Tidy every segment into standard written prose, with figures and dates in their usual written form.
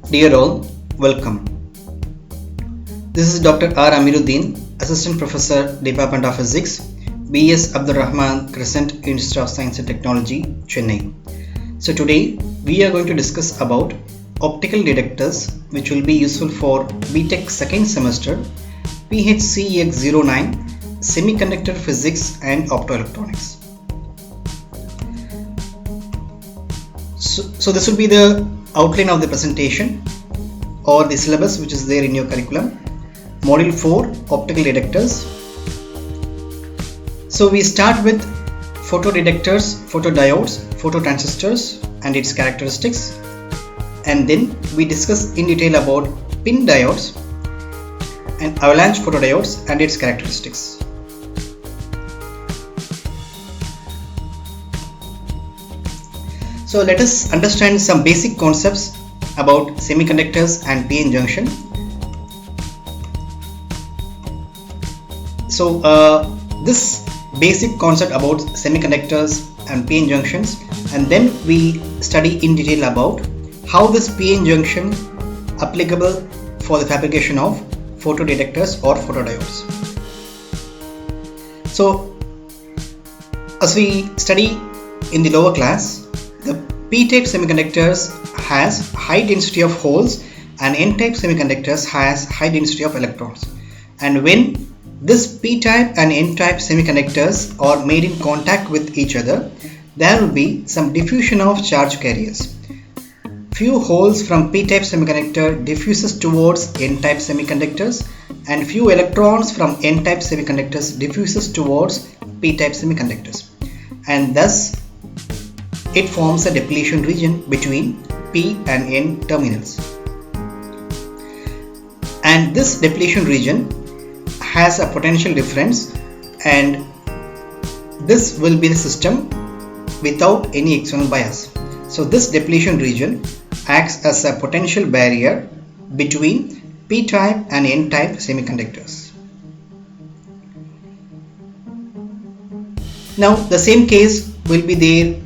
Dear all, welcome. This is Dr. R. Amiruddin, Assistant Professor, Department of Physics, B.S. Rahman, Crescent, Institute of Science and Technology, Chennai. So today we are going to discuss about optical detectors, which will be useful for BTech second semester, PHCEX09, Semiconductor Physics and Optoelectronics. So this will be the outline of the presentation or the syllabus which is there in your curriculum. Module 4, Optical Detectors. So we start with photodetectors, photodiodes, phototransistors and its characteristics, and then we discuss in detail about pin diodes and avalanche photodiodes and its characteristics. So let us understand some basic concepts about semiconductors and p-n junction. So this basic concept about semiconductors and p-n junctions, and then we study in detail about how this p-n junction applicable for the fabrication of photodetectors or photodiodes. So as we study in the lower class, the p-type semiconductors has high density of holes and n-type semiconductors has high density of electrons. And when this p-type and n-type semiconductors are made in contact with each other, there will be some diffusion of charge carriers. Few holes from p-type semiconductor diffuses towards n-type semiconductors, and few electrons from n-type semiconductors diffuses towards p-type semiconductors, and thus it forms a depletion region between p and n terminals. And this depletion region has a potential difference, and this will be the system without any external bias. So this depletion region acts as a potential barrier between p-type and n-type semiconductors. Now the same case will be there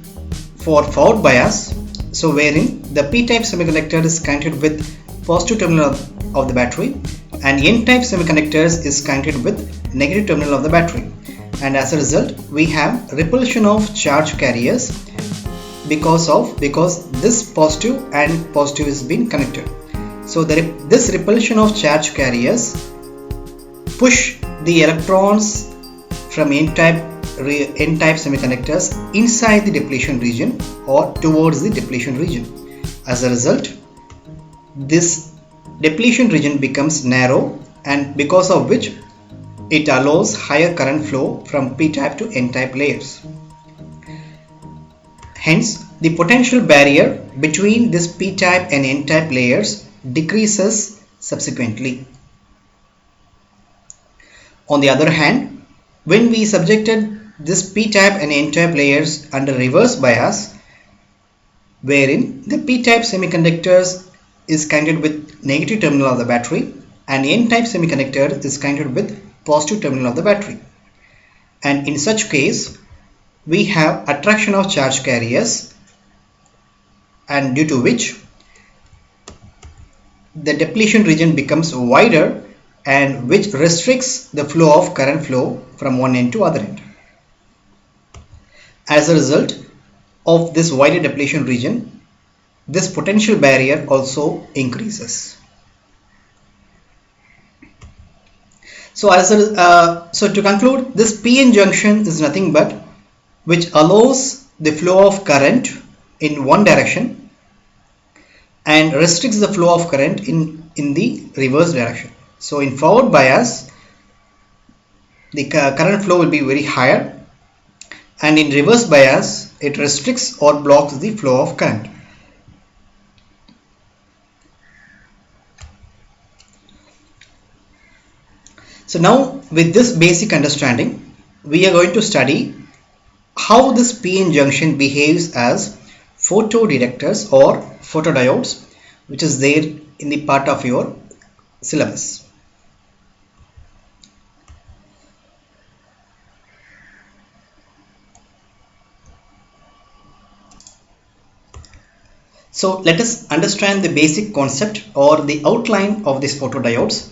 for forward bias, so wherein the p-type semiconductor is connected with positive terminal of the battery and n-type semiconductors is connected with negative terminal of the battery, and as a result we have repulsion of charge carriers because this positive and positive is being connected. So this repulsion of charge carriers push the electrons from n-type semiconductors inside the depletion region or towards the depletion region. As a result, this depletion region becomes narrow, and because of which it allows higher current flow from p-type to n-type layers. Hence, the potential barrier between this p-type and n-type layers decreases subsequently. On the other hand, when we subjected this p-type and n-type layers under reverse bias, wherein the p-type semiconductors is connected with negative terminal of the battery and n-type semiconductor is connected with positive terminal of the battery, and in such case we have attraction of charge carriers, and due to which the depletion region becomes wider, and which restricts the flow of current flow from one end to other end. As a result of this wider depletion region, this potential barrier also increases. So to conclude, this p-n junction is nothing but which allows the flow of current in one direction and restricts the flow of current in the reverse direction. So in forward bias, the current flow will be very higher, and in reverse bias it restricts or blocks the flow of current. So now with this basic understanding, we are going to study how this p-n junction behaves as photodetectors or photodiodes, which is there in the part of your syllabus. So let us understand the basic concept or the outline of these photodiodes.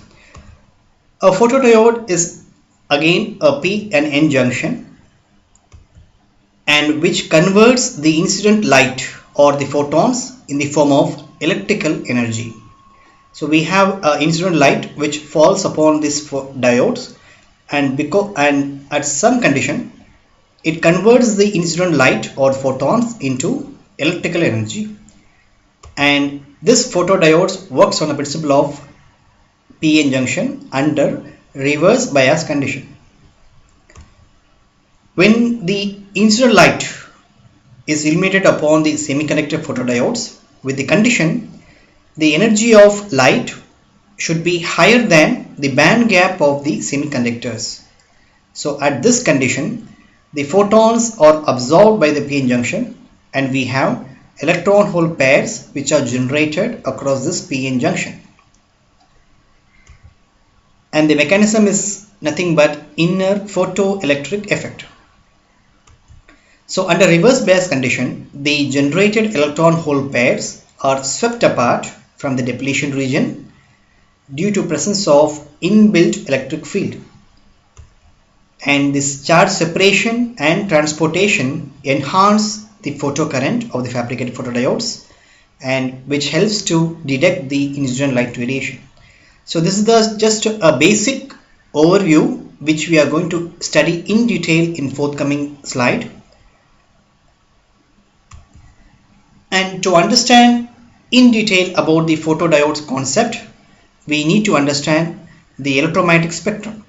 A photodiode is again a P and N junction, and which converts the incident light or the photons in the form of electrical energy. So we have incident light which falls upon these diodes, and at some condition it converts the incident light or photons into electrical energy. And this photodiodes works on the principle of PN junction under reverse bias condition. When the incident light is illuminated upon the semiconductor photodiodes with the condition the energy of light should be higher than the band gap of the semiconductors. So at this condition the photons are absorbed by the PN junction and we have electron hole pairs which are generated across this PN junction. And the mechanism is nothing but inner photoelectric effect. So under reverse bias condition, the generated electron hole pairs are swept apart from the depletion region due to presence of inbuilt electric field. And this charge separation and transportation enhance the photocurrent of the fabricated photodiodes, and which helps to detect the incident light variation. So this is just a basic overview which we are going to study in detail in forthcoming slide. And to understand in detail about the photodiodes concept, we need to understand the electromagnetic spectrum.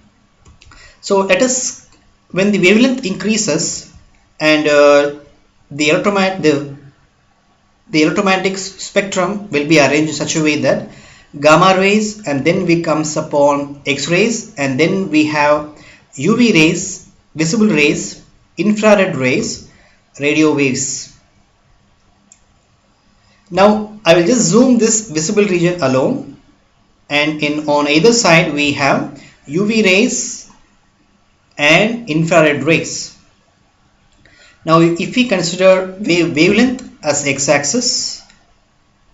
So let us, when the wavelength increases and the electromagnetic spectrum will be arranged in such a way that gamma rays, and then we comes upon X-rays, and then we have UV rays, visible rays, infrared rays, radio waves. Now I will just zoom this visible region alone, and on either side we have UV rays and infrared rays. Now if we consider wavelength as x-axis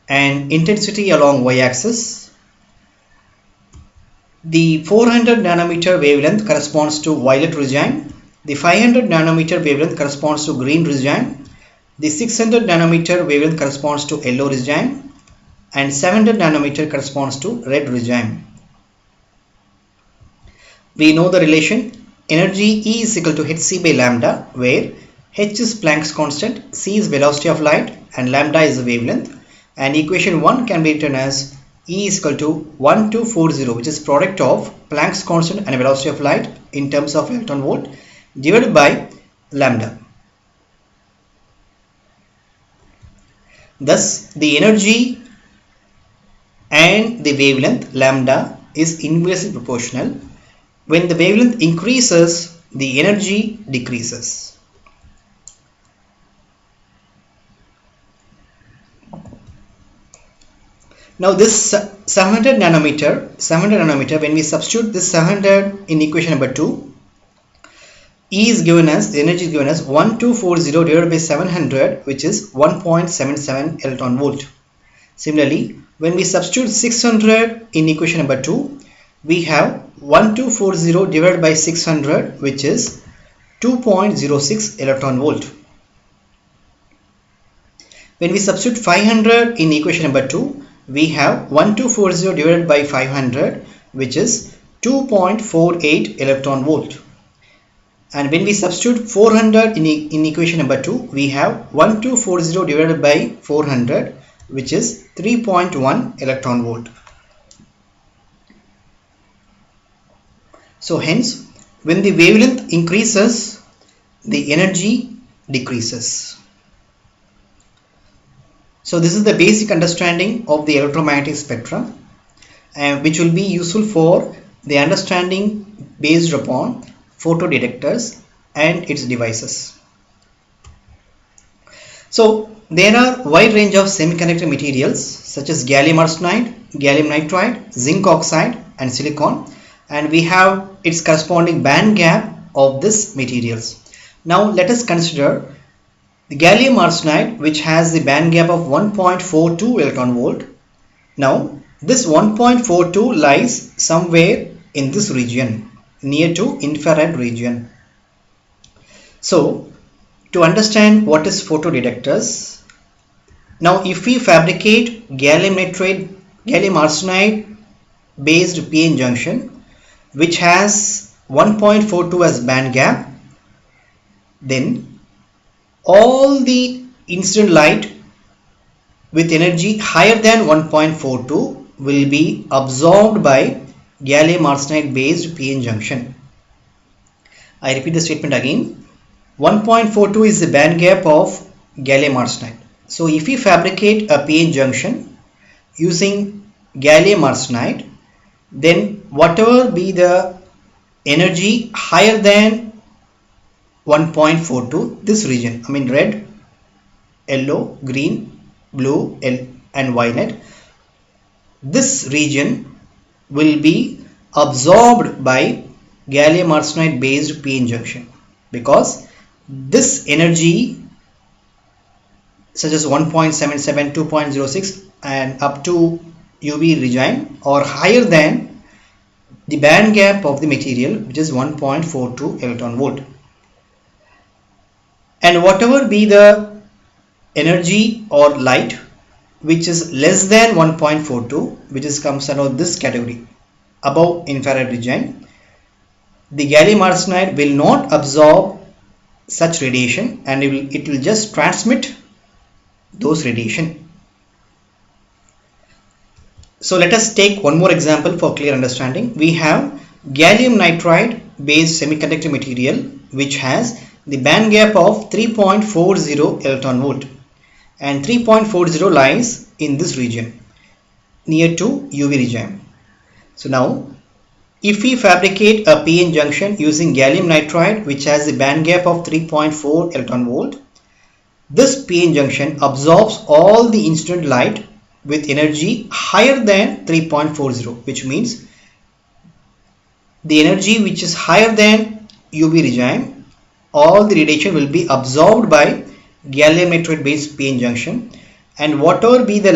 and intensity along y-axis, the 400 nanometer wavelength corresponds to violet region, the 500 nanometer wavelength corresponds to green region, the 600 nanometer wavelength corresponds to yellow region, and 700 nanometer corresponds to red region. We know the relation energy E is equal to hc by lambda, where h is Planck's constant, c is velocity of light, and lambda is the wavelength. And equation 1 can be written as E is equal to 1240, which is product of Planck's constant and velocity of light in terms of electron volt, divided by lambda. Thus the energy and the wavelength lambda is inversely proportional. When the wavelength increases, the energy decreases. Now this 700 nanometer, when we substitute this 700 in equation number 2, E is given as, the energy is given as 1240 divided by 700, which is 1.77 electron volt. Similarly, when we substitute 600 in equation number 2, we have 1240 divided by 600, which is 2.06 electron volt. When we substitute 500 in equation number 2, we have 1240 divided by 500, which is 2.48 electron volt. And when we substitute 400 in equation number 2, we have 1240 divided by 400, which is 3.1 electron volt. So hence, when the wavelength increases, the energy decreases. So this is the basic understanding of the electromagnetic spectrum, which will be useful for the understanding based upon photodetectors and its devices. So there are wide range of semiconductor materials such as gallium arsenide, gallium nitride, zinc oxide, and silicon, and we have its corresponding band gap of these materials. Now let us consider The gallium arsenide, which has the band gap of 1.42 electron volt. Now this 1.42 lies somewhere in this region, near to infrared region. So to understand what is photodetectors, now if we fabricate gallium arsenide based PN junction which has 1.42 as band gap, then all the incident light with energy higher than 1.42 will be absorbed by gallium arsenide based PN junction. I repeat the statement again. 1.42 is the band gap of gallium arsenide. So if we fabricate a PN junction using gallium arsenide, then whatever be the energy higher than 1.42, this region, I mean red, yellow, green, blue and violet, this region will be absorbed by gallium arsenide based PN junction, because this energy such as 1.77, 2.06 and up to UV regime or higher than the band gap of the material, which is 1.42 electron volt. And whatever be the energy or light which is less than 1.42, which is comes under this category, above infrared region, the gallium arsenide will not absorb such radiation and it will just transmit those radiation. So let us take one more example for clear understanding. We have gallium nitride based semiconductor material which has the band gap of 3.40 electron volt, and 3.40 lies in this region near to UV regime. So now if we fabricate a PN junction using gallium nitride which has the band gap of 3.4 electron volt, this PN junction absorbs all the incident light with energy higher than 3.40, which means the energy which is higher than UV regime, all the radiation will be absorbed by gallium nitride based PN junction, and whatever be the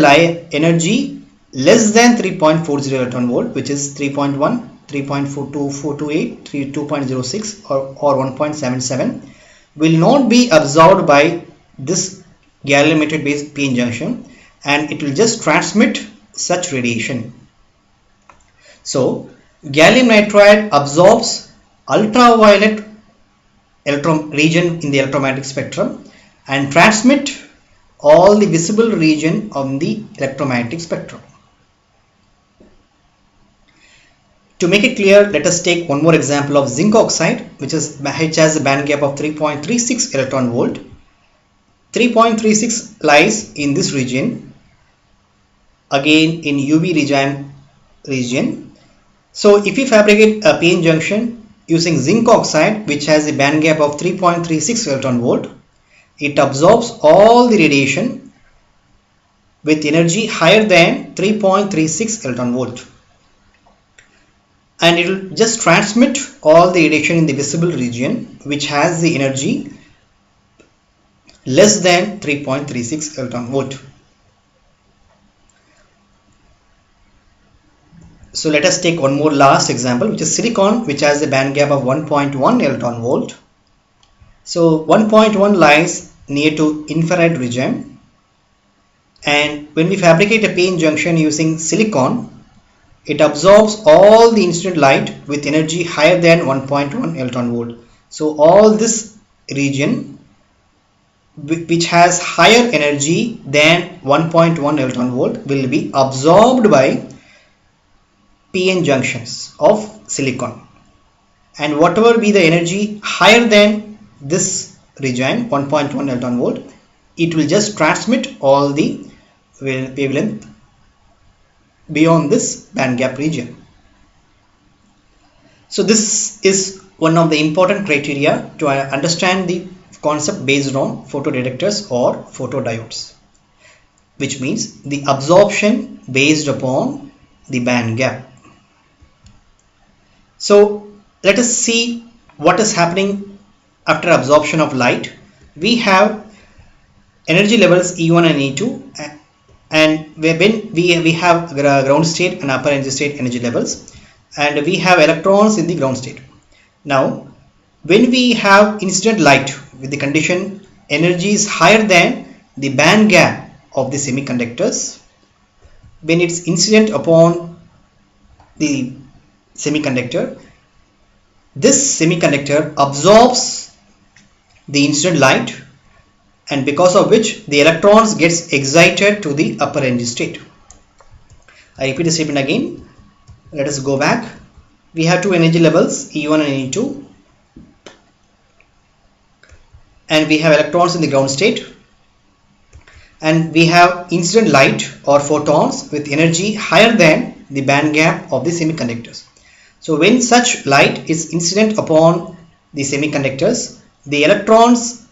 energy less than 3.40 electron volt, which is 3.1, 3.428, 2.06 or 1.77, will not be absorbed by this gallium nitride based PN junction and it will just transmit such radiation. So gallium nitride absorbs ultraviolet region in the electromagnetic spectrum and transmit all the visible region on the electromagnetic spectrum. To make it clear, let us take one more example of zinc oxide which has a band gap of 3.36 electron volt. 3.36 lies in this region, again in UV region. So if we fabricate a PN junction using zinc oxide which has a band gap of 3.36 electron volt, it absorbs all the radiation with energy higher than 3.36 electron volt, and it will just transmit all the radiation in the visible region which has the energy less than 3.36 electron volt. So let us take one more last example, which is silicon, which has a band gap of 1.1 electron volt. So 1.1 lies near to infrared region, and when we fabricate a PN junction using silicon, it absorbs all the incident light with energy higher than 1.1 electron volt. So all this region which has higher energy than 1.1 electron volt will be absorbed by PN junctions of silicon, and whatever be the energy higher than this region 1.1 electron volt, it will just transmit all the wavelength beyond this band gap region. So this is one of the important criteria to understand the concept based on photodetectors or photodiodes, which means the absorption based upon the band gap. So let us see what is happening after absorption of light. We have energy levels E1 and E2, and when we have ground state and upper energy state energy levels, and we have electrons in the ground state. Now when we have incident light with the condition energy is higher than the band gap of the semiconductors, when it's incident upon the semiconductor, this semiconductor absorbs the incident light, and because of which the electrons gets excited to the upper energy state. I repeat the statement again. Let us go back. We have two energy levels E1 and E2, and we have electrons in the ground state, and we have incident light or photons with energy higher than the band gap of the semiconductors. So when such light is incident upon the semiconductors, the electrons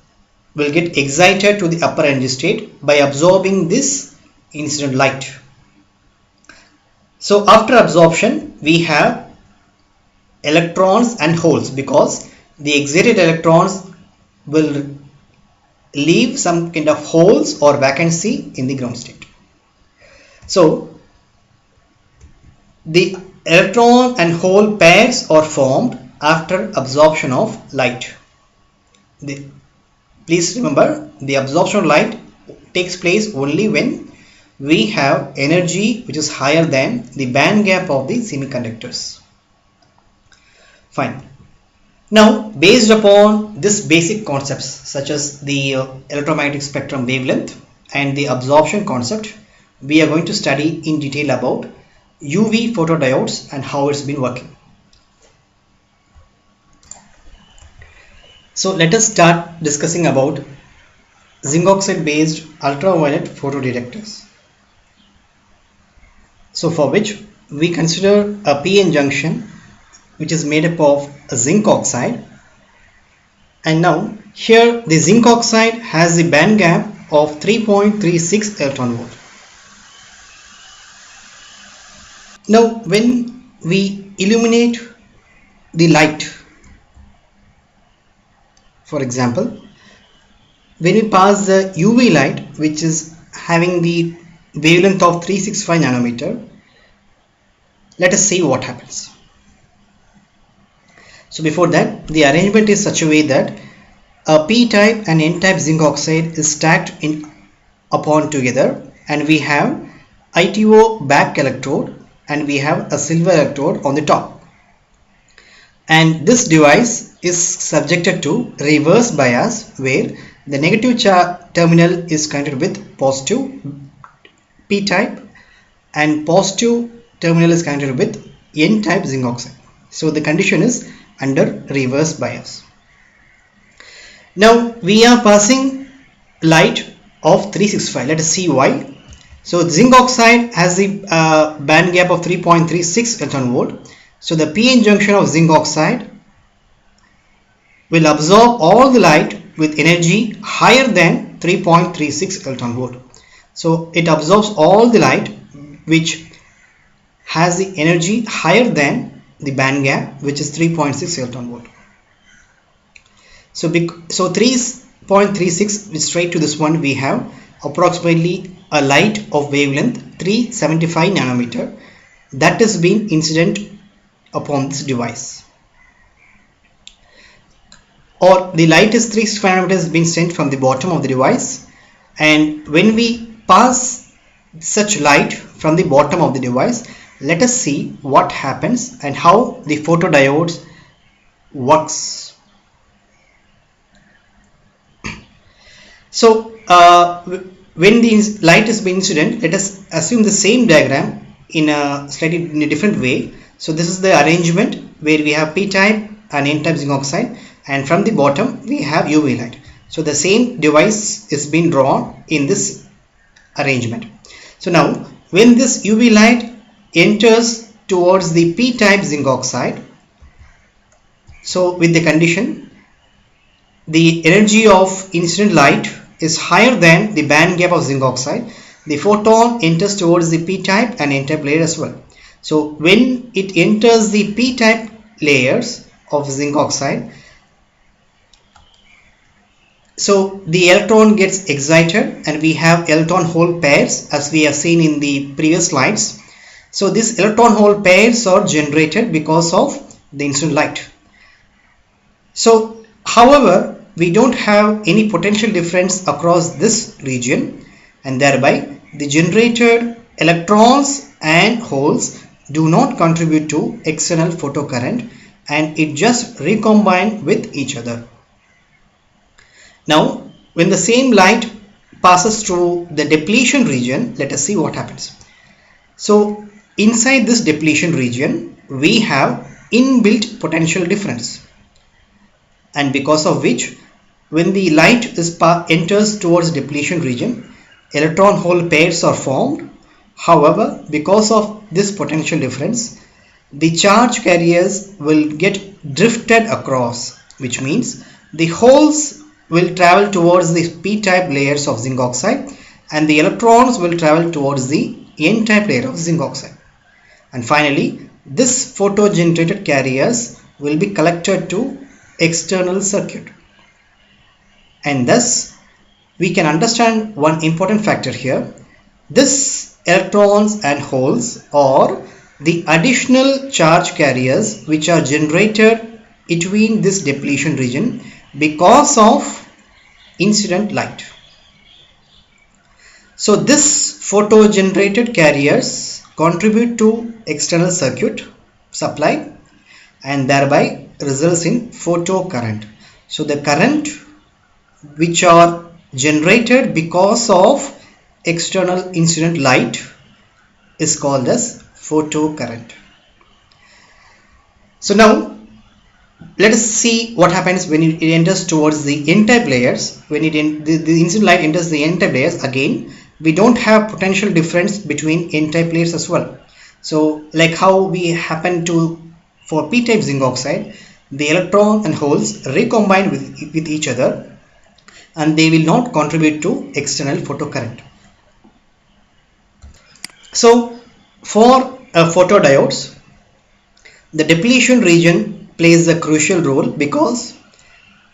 will get excited to the upper energy state by absorbing this incident light. So after absorption, we have electrons and holes, because the excited electrons will leave some kind of holes or vacancy in the ground state. So the electron and hole pairs are formed after absorption of light. Please remember, the absorption of light takes place only when we have energy which is higher than the band gap of the semiconductors. Fine. Now, based upon this basic concepts such as the electromagnetic spectrum wavelength and the absorption concept, we are going to study in detail about UV photodiodes and how it's been working. So let us start discussing about zinc oxide based ultraviolet photodetectors. So for which we consider a PN junction which is made up of zinc oxide, and now here the zinc oxide has the band gap of 3.36 electron volt. Now when we illuminate the light, for example, when we pass the UV light which is having the wavelength of 365 nanometer, let us see what happens. So before that, the arrangement is such a way that a p-type and n-type zinc oxide is stacked upon together, and we have ITO back electrode and we have a silver electrode on the top, and this device is subjected to reverse bias where the negative terminal is connected with positive p-type and positive terminal is connected with n-type zinc oxide. So the condition is under reverse bias. Now we are passing light of 365. Let us see why. So zinc oxide has the band gap of 3.36 electron volt. So the PN junction of zinc oxide will absorb all the light with energy higher than 3.36 electron volt. So it absorbs all the light which has the energy higher than the band gap, which is 3.6 electron volt. So 3.36 straight to this one, we have approximately a light of wavelength 375 nanometer that is being incident upon this device, or the light is 365 nanometer is being sent from the bottom of the device, and when we pass such light from the bottom of the device, let us see what happens and how the photodiodes works. So when the light is being incident, let us assume the same diagram in a slightly different way. So this is the arrangement where we have p-type and n-type zinc oxide, and from the bottom we have UV light. So the same device is being drawn in this arrangement. So now when this UV light enters towards the p-type zinc oxide, so with the condition the energy of incident light is higher than the band gap of zinc oxide, the photon enters towards the p-type and n-type layer as well. So when it enters the p-type layers of zinc oxide, So the electron gets excited and we have electron hole pairs as we have seen in the previous slides. So these electron hole pairs are generated because of the incident light. So however, we don't have any potential difference across this region, and thereby the generated electrons and holes do not contribute to external photocurrent, and it just recombine with each other. Now when the same light passes through the depletion region, let us see what happens. So inside this depletion region we have inbuilt potential difference, and because of which when the light enters towards depletion region, electron hole pairs are formed. However, because of this potential difference, the charge carriers will get drifted across, which means the holes will travel towards the p-type layers of zinc oxide and the electrons will travel towards the n-type layer of zinc oxide. And finally, this photo generated carriers will be collected to external circuit. And thus we can understand one important factor here. This electrons and holes are the additional charge carriers which are generated between this depletion region because of incident light. So this photo generated carriers contribute to external circuit supply and thereby results in photocurrent. So the current which are generated because of external incident light is called as photocurrent. So now let us see what happens when it enters towards the n-type layers. When the incident light enters the n-type layers, again we don't have potential difference between n-type layers as well. So like how we happen to for p-type zinc oxide, the electron and holes recombine with each other and they will not contribute to external photocurrent. So for photodiodes, the depletion region plays a crucial role because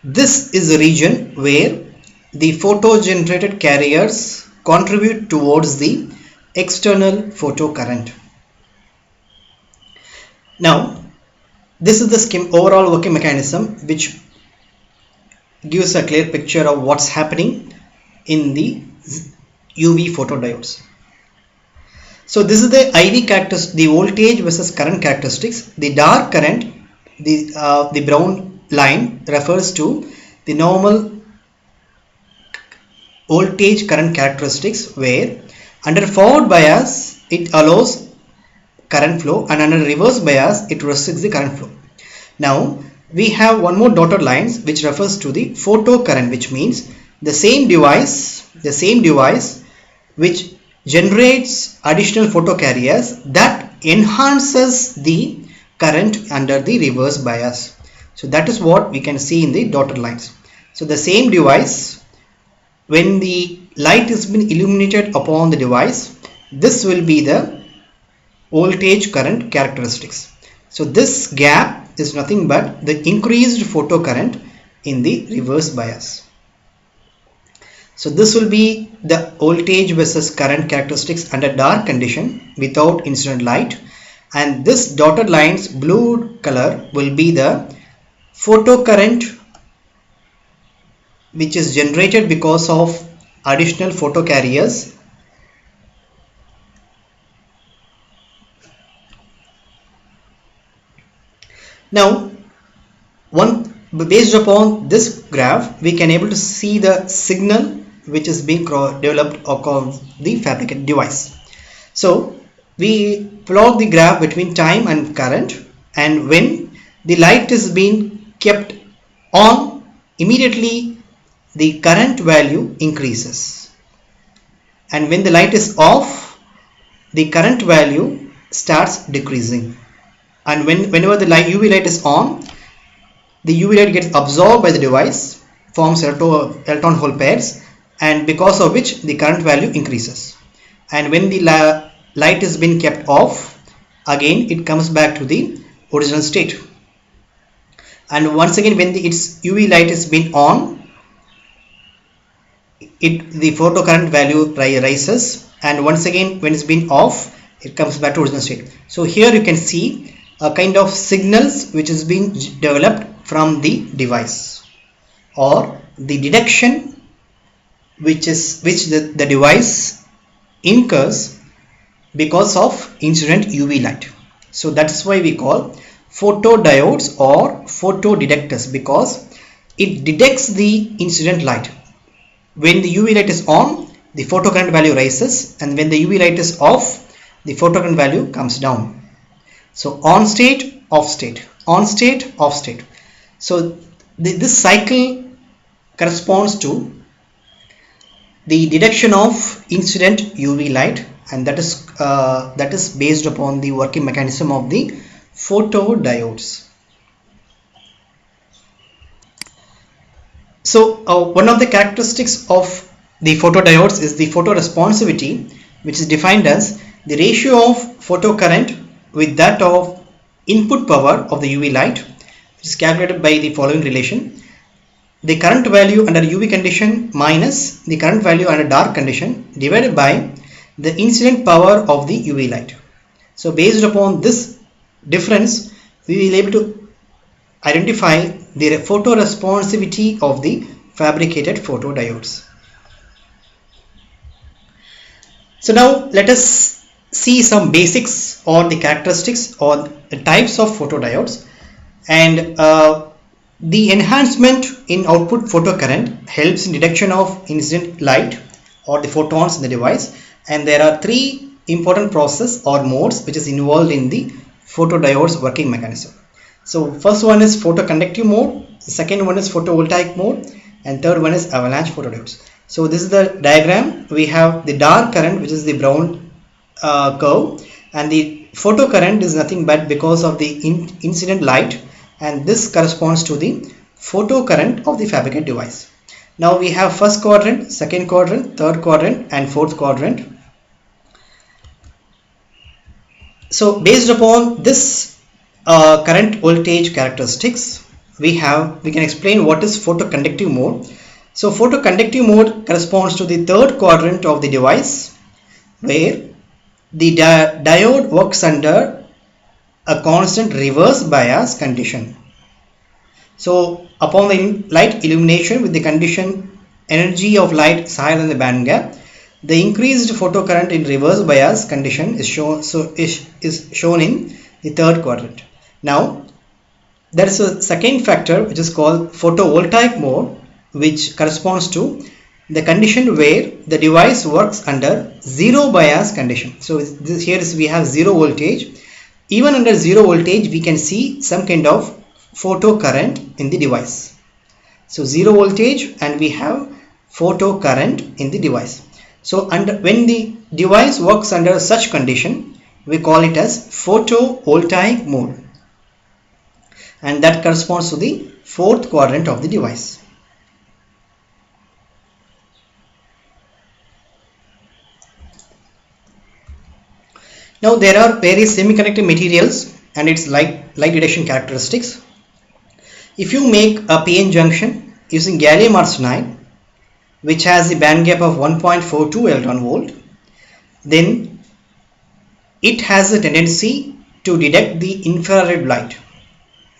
this is a region where the photo generated carriers contribute towards the external photocurrent. Now this is the overall working mechanism which gives a clear picture of what's happening in the UV photodiodes. So this is the IV characteristics, the voltage versus current characteristics. The dark current, the brown line refers to the normal voltage current characteristics, where under forward bias it allows current flow and under reverse bias it restricts the current flow. Now we have one more dotted lines which refers to the photocurrent, which means the same device which generates additional photocarriers that enhances the current under the reverse bias. So that is what we can see in the dotted lines. So the same device, when the light has been illuminated upon the device, this will be the voltage current characteristics. So this gap is nothing but the increased photocurrent in the reverse bias. So this will be the voltage versus current characteristics under dark condition without incident light, and this dotted lines blue color will be the photocurrent which is generated because of additional photocarriers. Now based upon this graph we can able to see the signal which is being developed across the fabricated device. So we plot the graph between time and current, and when the light is being kept on, immediately the current value increases, and when the light is off, the current value starts decreasing. And whenever the UV light is on, the UV light gets absorbed by the device, forms electron hole pairs, and because of which the current value increases. And when the light is being kept off, again it comes back to the original state. And once again when its UV light is being on, the photocurrent value rises, and once again when it's been off, it comes back to original state. So here you can see a kind of signals which is being developed from the device, or the detection which the device incurs because of incident UV light. So that's why we call photodiodes or photodetectors, because it detects the incident light. When the UV light is on, the photocurrent value rises, and when the UV light is off, the photocurrent value comes down. So on state, off state, on state, off state. So this cycle corresponds to the detection of incident UV light, and that is based upon the working mechanism of the photodiodes. So one of the characteristics of the photodiodes is the photoresponsivity, which is defined as the ratio of photocurrent with that of input power of the UV light, which is calculated by the following relation: the current value under UV condition minus the current value under dark condition divided by the incident power of the UV light. So based upon this difference, we will be able to identify the photoresponsivity of the fabricated photodiodes. So now let us see some basics or the characteristics or the types of photodiodes, and the enhancement in output photocurrent helps in detection of incident light or the photons in the device, and there are three important processes or modes which is involved in the photodiodes working mechanism. So first one is photoconductive mode, the second one is photovoltaic mode, and third one is avalanche photodiodes. So this is the diagram. We have the dark current, which is the brown curve, and the photocurrent is nothing but because of the incident light, and this corresponds to the photocurrent of the fabricated device. Now we have first quadrant, second quadrant, third quadrant, and fourth quadrant. So based upon this current voltage characteristics, we can explain what is photoconductive mode. So photoconductive mode corresponds to the third quadrant of the device, where the diode works under a constant reverse bias condition. So upon the light illumination with the condition energy of light is higher than the band gap, the increased photocurrent in reverse bias condition is shown. So is shown in the third quadrant. Now there is a second factor which is called photovoltaic mode, which corresponds to the condition where the device works under zero bias condition. So here we have zero voltage. Even under zero voltage, we can see some kind of photocurrent in the device. So zero voltage, and we have photocurrent in the device. So when the device works under such condition, we call it as photovoltaic mode, and that corresponds to the fourth quadrant of the device. Now there are various semiconductor materials and its light detection characteristics. If you make a PN junction using gallium arsenide, which has a band gap of 1.42 electron volt, then it has a tendency to detect the infrared light,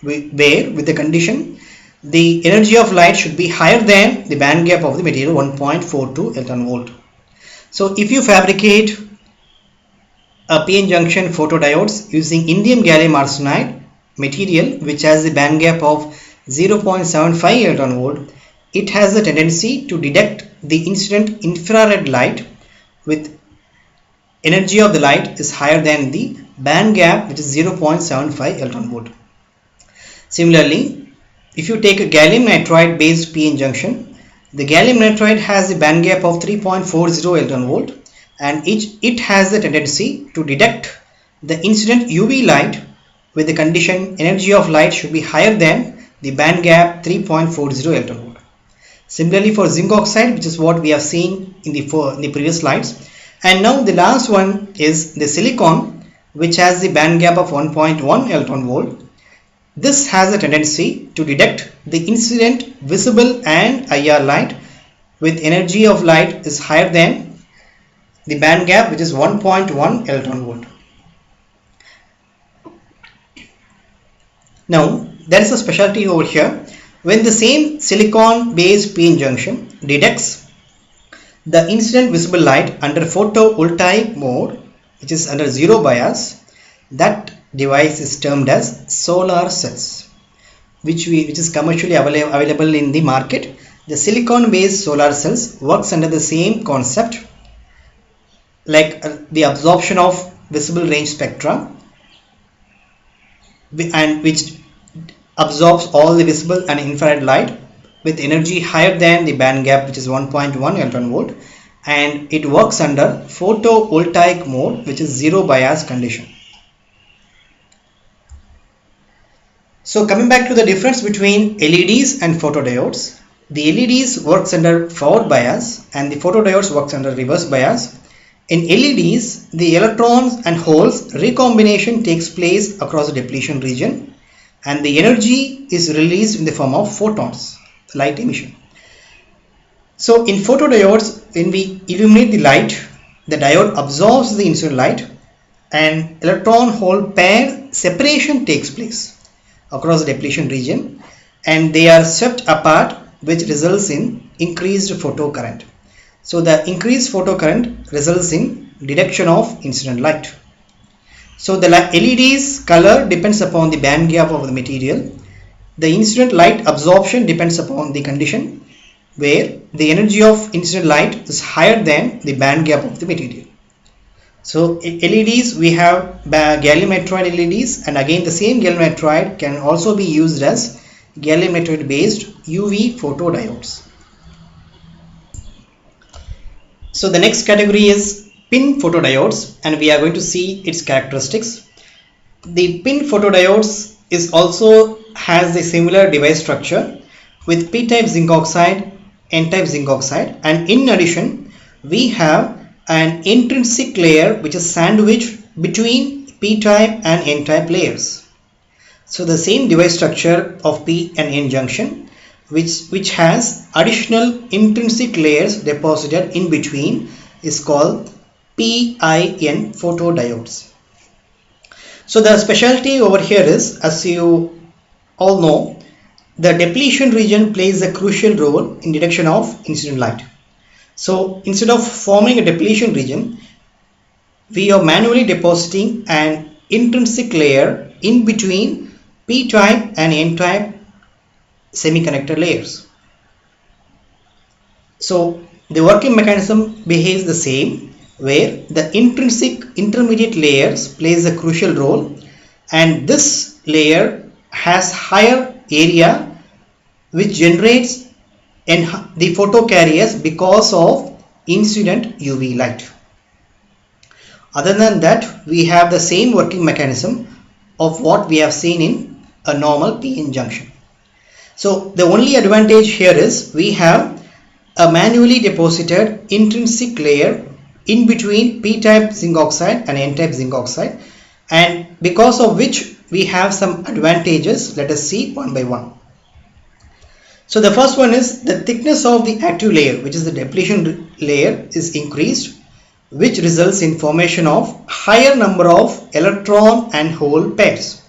where with the condition the energy of light should be higher than the band gap of the material 1.42 electron volt. So if you fabricate a PN junction photodiodes using indium gallium arsenide material, which has a band gap of 0.75 electron volt, it has a tendency to detect the incident infrared light with energy of the light is higher than the band gap, which is 0.75 electron volt. Similarly, if you take a gallium nitride based PN junction, the gallium nitride has a band gap of 3.40 electron volt, and it has a tendency to detect the incident UV light with the condition energy of light should be higher than the band gap 3.40 electron volt. Similarly for zinc oxide, which is what we have seen in the previous slides. And now the last one is the silicon, which has the band gap of 1.1 electron volt. This has a tendency to detect the incident visible and IR light with energy of light is higher than the band gap, which is 1.1 electron volt. Now there is a specialty over here. When the same silicon based p-n junction detects the incident visible light under photovoltaic mode, which is under zero bias, that device is termed as solar cells, which is commercially available in the market. The silicon based solar cells works under the same concept, like the absorption of visible range spectra, and which absorbs all the visible and infrared light with energy higher than the band gap, which is 1.1 electron volt, and it works under photovoltaic mode, which is zero bias condition. So coming back to the difference between LEDs and photodiodes, the LEDs works under forward bias and the photodiodes works under reverse bias. In LEDs, the electrons and holes recombination takes place across the depletion region, and the energy is released in the form of photons, light emission. So in photodiodes, when we illuminate the light, the diode absorbs the incident light and electron hole pair separation takes place across the depletion region, and they are swept apart, which results in increased photocurrent. So the increased photocurrent results in detection of incident light. So the LED's color depends upon the band gap of the material. The incident light absorption depends upon the condition where the energy of incident light is higher than the band gap of the material. So LEDs, we have gallium nitride LEDs, and again the same gallium nitride can also be used as gallium nitride based UV photodiodes. So the next category is pin photodiodes, and we are going to see its characteristics. The pin photodiodes is also has a similar device structure with p-type zinc oxide, n-type zinc oxide, and in addition we have an intrinsic layer which is sandwiched between p-type and n-type layers. So the same device structure of p and n junction, which has additional intrinsic layers deposited in between, is called PIN photodiodes. So the specialty over here is, as you all know, the depletion region plays a crucial role in detection of incident light. So instead of forming a depletion region, we are manually depositing an intrinsic layer in between p-type and n-type semiconductor layers. So the working mechanism behaves the same, where the intrinsic intermediate layers plays a crucial role, and this layer has higher area which generates the photocarriers because of incident UV light. Other than that, we have the same working mechanism of what we have seen in a normal p-n junction. So the only advantage here is we have a manually deposited intrinsic layer in between p-type zinc oxide and n-type zinc oxide, and because of which we have some advantages. Let us see one by one. So the first one is the thickness of the active layer, which is the depletion layer, is increased, which results in formation of higher number of electron and hole pairs.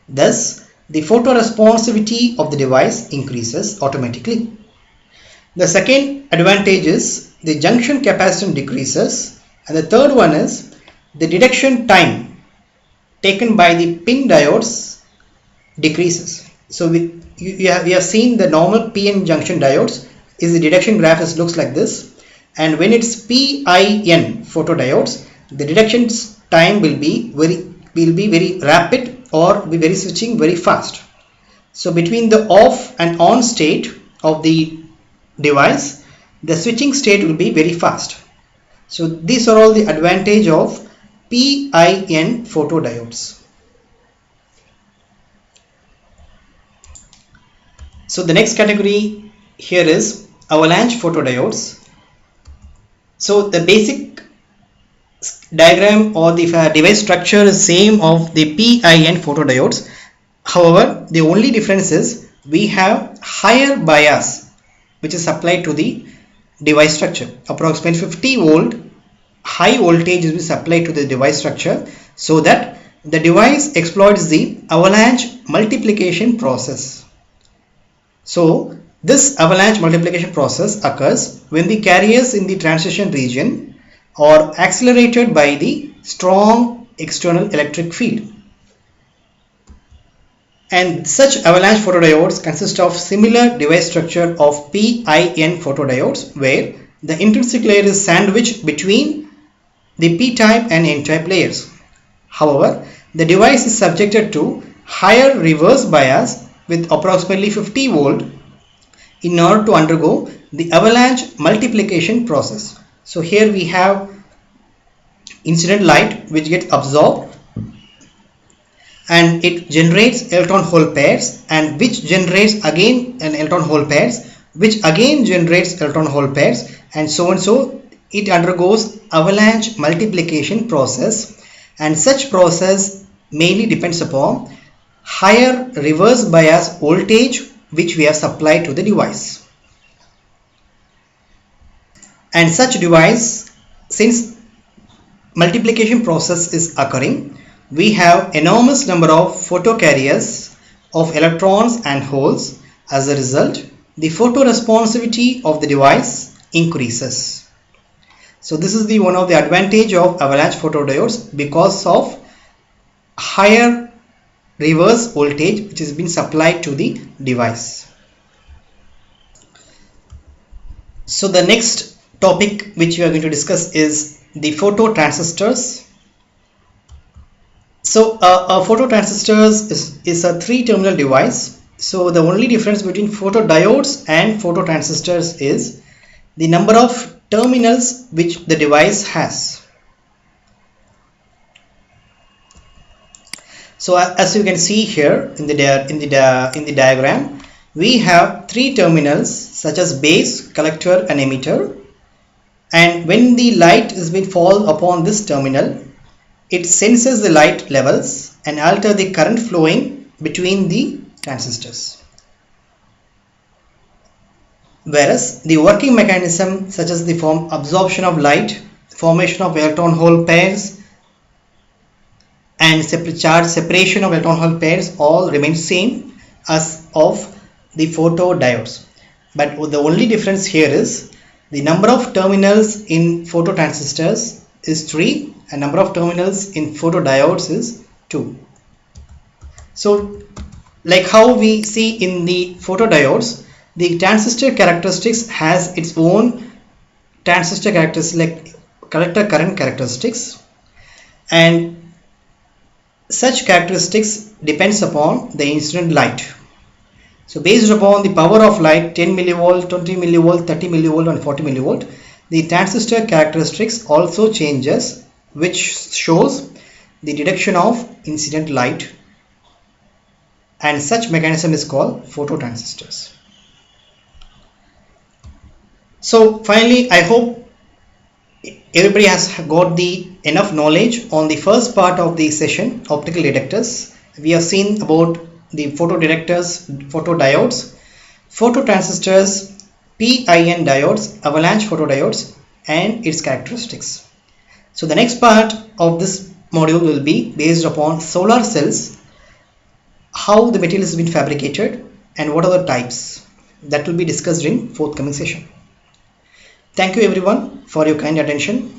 Thus the photoresponsivity of the device increases automatically. The second advantage is the junction capacitance decreases, and the third one is the detection time taken by the pin diodes decreases. So we have seen the normal p-n junction diodes is the detection graph looks like this, and when it's PIN photodiodes, the detection time will be very rapid or be very switching very fast. So between the off and on state of the device, the switching state will be very fast. So these are all the advantage of PIN photodiodes. So the next category here is avalanche photodiodes. So the basic diagram or the device structure is same of the PIN photodiodes. However, the only difference is we have higher bias which is applied to the device structure. Approximately 50 volt high voltage is supplied to the device structure so that the device exploits the avalanche multiplication process. So this avalanche multiplication process occurs when the carriers in the transition region are accelerated by the strong external electric field. And such avalanche photodiodes consist of similar device structure of PIN photodiodes, where the intrinsic layer is sandwiched between the P-type and N-type layers. However, the device is subjected to higher reverse bias with approximately 50 volt in order to undergo the avalanche multiplication process. So here we have incident light which gets absorbed and it generates electron hole pairs, and which generates again an electron hole pairs, which again generates electron hole pairs, and so it undergoes avalanche multiplication process. And such process mainly depends upon higher reverse bias voltage which we have supplied to the device. And such device, since multiplication process is occurring, we have enormous number of photocarriers of electrons and holes. As a result, the photoresponsivity of the device increases. So this is the one of the advantage of avalanche photodiodes because of higher reverse voltage which has been supplied to the device. So the next topic which we are going to discuss is the phototransistors. So a phototransistors is a three-terminal device. So the only difference between photodiodes and phototransistors is the number of terminals which the device has. So as you can see here in the diagram, we have three terminals such as base, collector and emitter, and when the light is being fall upon this terminal, it senses the light levels and alter the current flowing between the transistors. Whereas the working mechanism such as the absorption of light, formation of electron hole pairs and charge separation of electron hole pairs all remain same as of the photodiodes. But the only difference here is the number of terminals in phototransistors is 3 and number of terminals in photodiodes is 2. So like how we see in the photodiodes, the transistor characteristics has its own transistor characteristics like collector current characteristics, and such characteristics depends upon the incident light. So based upon the power of light 10 millivolt, 20 millivolt, 30 millivolt and 40 millivolt, the transistor characteristics also changes, which shows the detection of incident light, and such mechanism is called phototransistors. So finally, I hope everybody has got the enough knowledge on the first part of the session, optical detectors. We have seen about the photodetectors, photodiodes, phototransistors, PIN diodes, avalanche photodiodes and its characteristics. So the next part of this module will be based upon solar cells, how the material has been fabricated and what are the types. That will be discussed in forthcoming session. Thank you everyone for your kind attention.